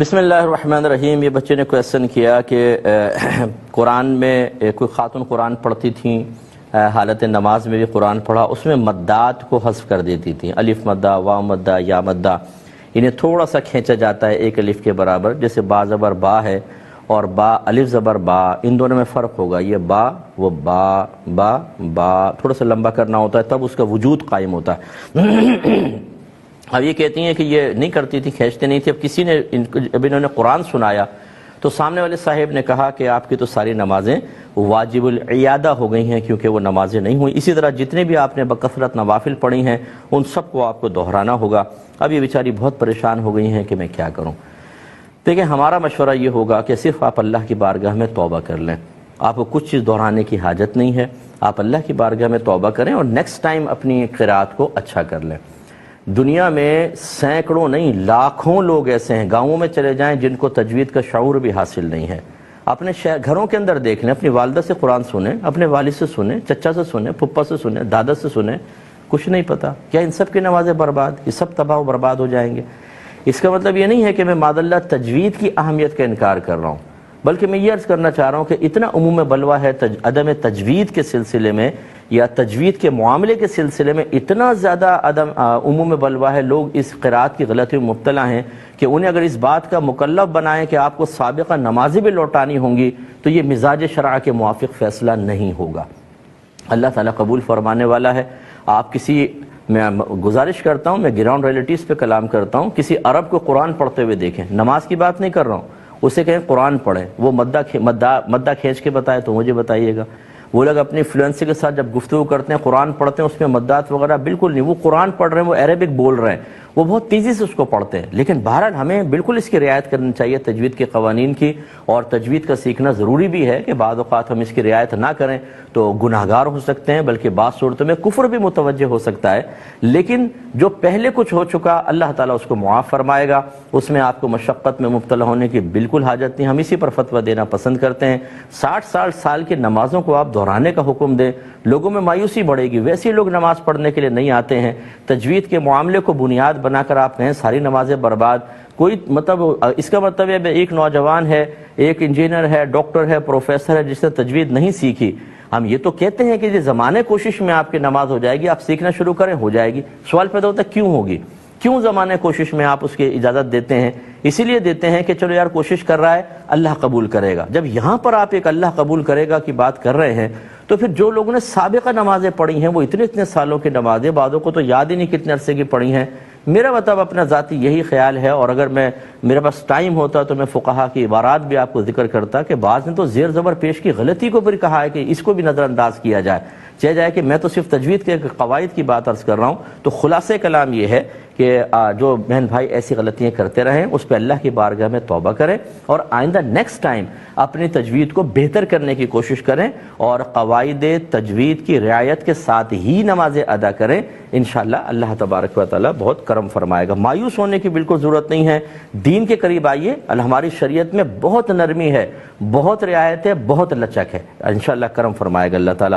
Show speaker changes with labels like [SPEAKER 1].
[SPEAKER 1] بسم اللہ الرحمن الرحیم۔ یہ بچے نے کویسچن کیا کہ قرآن میں کوئی خاتون قرآن پڑھتی تھیں، حالت نماز میں بھی قرآن پڑھا، اس میں مدات کو حذف کر دیتی تھیں، الف مدہ، واو مدہ، یا مدہ، انہیں تھوڑا سا کھینچا جاتا ہے ایک الف کے برابر، جیسے با زبر با ہے اور با الف زبر با، ان دونوں میں فرق ہوگا، یہ با وہ با با با تھوڑا سا لمبا کرنا ہوتا ہے، تب اس کا وجود قائم ہوتا ہے۔ اب یہ کہتی ہیں کہ یہ نہیں کرتی تھی، کھینچتے نہیں تھی۔ اب کسی نے اب انہوں نے قرآن سنایا تو سامنے والے صاحب نے کہا کہ آپ کی تو ساری نمازیں واجب العیادہ ہو گئی ہیں کیونکہ وہ نمازیں نہیں ہوئیں، اسی طرح جتنے بھی آپ نے بکثرت نوافل پڑھی ہیں ان سب کو آپ کو دہرانا ہوگا۔ اب یہ بیچاری بہت پریشان ہو گئی ہیں کہ میں کیا کروں۔ دیکھیں، ہمارا مشورہ یہ ہوگا کہ صرف آپ اللہ کی بارگاہ میں توبہ کر لیں، آپ کو کچھ چیز دہرانے کی حاجت نہیں ہے، آپ اللہ کی بارگاہ میں توبہ کریں اور نیکسٹ ٹائم اپنی قرات کو اچھا کر لیں۔ دنیا میں سینکڑوں نہیں لاکھوں لوگ ایسے ہیں، گاؤں میں چلے جائیں جن کو تجوید کا شعور بھی حاصل نہیں ہے۔ اپنے گھروں کے اندر دیکھ لیں، اپنی والدہ سے قرآن سنیں، اپنے والد سے سنیں، چچا سے سنیں، پھپھا سے سنیں، دادا سے سنیں، کچھ نہیں پتا۔ کیا ان سب کی نمازیں برباد؟ یہ سب تباہ و برباد ہو جائیں گے؟ اس کا مطلب یہ نہیں ہے کہ میں معاذ اللہ تجوید کی اہمیت کا انکار کر رہا ہوں، بلکہ میں یہ عرض کرنا چاہ رہا ہوں کہ اتنا عموم بلوہ ہے عدم تجوید کے سلسلے میں یا تجوید کے معاملے کے سلسلے میں، اتنا زیادہ عموم بلوہ ہے، لوگ اس قرات کی غلطی میں مبتلا ہیں کہ انہیں اگر اس بات کا مکلف بنائیں کہ آپ کو سابقہ نمازیں بھی لوٹانی ہوں گی تو یہ مزاج شرع کے موافق فیصلہ نہیں ہوگا۔ اللہ تعالیٰ قبول فرمانے والا ہے۔ آپ میں گزارش کرتا ہوں، میں گراؤنڈ ریئلٹیز پہ کلام کرتا ہوں، کسی عرب کو قرآن پڑھتے ہوئے دیکھیں، نماز کی بات نہیں کر رہا ہوں، اسے کہیں قرآن پڑھیں، وہ مدہ کھینچ کے بتائے تو مجھے بتائیے گا۔ وہ لوگ اپنی فلوئنسی کے ساتھ جب گفتگو کرتے ہیں، قرآن پڑھتے ہیں، اس میں مدات وغیرہ بالکل نہیں، وہ قرآن پڑھ رہے ہیں، وہ عربک بول رہے ہیں، وہ بہت تیزی سے اس کو پڑھتے ہیں۔ لیکن بہرحال ہمیں بالکل اس کی رعایت کرنی چاہیے، تجوید کے قوانین کی، اور تجوید کا سیکھنا ضروری بھی ہے کہ بعض اوقات ہم اس کی رعایت نہ کریں تو گناہگار ہو سکتے ہیں، بلکہ بعض صورتوں میں کفر بھی متوجہ ہو سکتا ہے۔ لیکن جو پہلے کچھ ہو چکا، اللہ تعالیٰ اس کو معاف فرمائے گا، اس میں آپ کو مشقت میں مبتلا ہونے کی بالکل حاجت نہیں۔ ہم اسی پر فتویٰ دینا پسند کرتے ہیں۔ 60 سال کی نمازوں کو آپ دہرانے کا حکم دیں، لوگوں میں مایوسی بڑھے گی، ویسے لوگ نماز پڑھنے کے لیے نہیں آتے ہیں۔ تجوید کے معاملے کو بنیاد بنا کر آپ کہیں ساری نمازیں برباد، کوئی مطلب اس کا مطلب ہے ایک نوجوان ہے، ایک انجینئر ہے، ڈاکٹر ہے، پروفیسر ہے، جس نے تجوید نہیں سیکھی، ہم یہ تو کہتے ہیں کہ یہ زمانے کوشش میں آپ کی نماز ہو جائے گی، آپ سیکھنا شروع کریں، ہو جائے گی۔ سوال پیدا ہوتا ہے کیوں ہوگی؟ کیوں زمانے کوشش میں آپ اس کی اجازت دیتے ہیں؟ اسی لیے دیتے ہیں کہ چلو یار کوشش کر رہا ہے، اللہ قبول کرے گا۔ جب یہاں پر آپ ایک اللہ قبول کرے گا کی بات کر رہے ہیں تو پھر جو لوگوں نے سابقہ نمازیں پڑھی ہیں، وہ اتنے سالوں کی نمازیں، بعضوں کو تو یاد ہی نہیں کتنے عرصے کی پڑھی ہیں۔ میرا مطلب اپنا ذاتی یہی خیال ہے، اور اگر میرے پاس ٹائم ہوتا تو میں فقہا کی عبارات بھی آپ کو ذکر کرتا کہ بعض نے تو زیر زبر پیش کی غلطی کو بھی کہا ہے کہ اس کو بھی نظر انداز کیا جائے کہ میں تو صرف تجوید کے قواعد کی بات عرض کر رہا ہوں۔ تو خلاصہ کلام یہ ہے کہ جو بہن بھائی ایسی غلطیاں کرتے رہیں، اس پہ اللہ کی بارگاہ میں توبہ کریں اور آئندہ نیکسٹ ٹائم اپنی تجوید کو بہتر کرنے کی کوشش کریں اور قواعد تجوید کی رعایت کے ساتھ ہی نمازیں ادا کریں۔ انشاءاللہ اللہ تبارک و تعالی بہت کرم فرمائے گا۔ مایوس ہونے کی بالکل ضرورت نہیں ہے، دین کے قریب آئیے، ہماری شریعت میں بہت نرمی ہے، بہت رعایت ہے، بہت لچک ہے، انشاءاللہ کرم فرمائے گا اللہ تعالی۔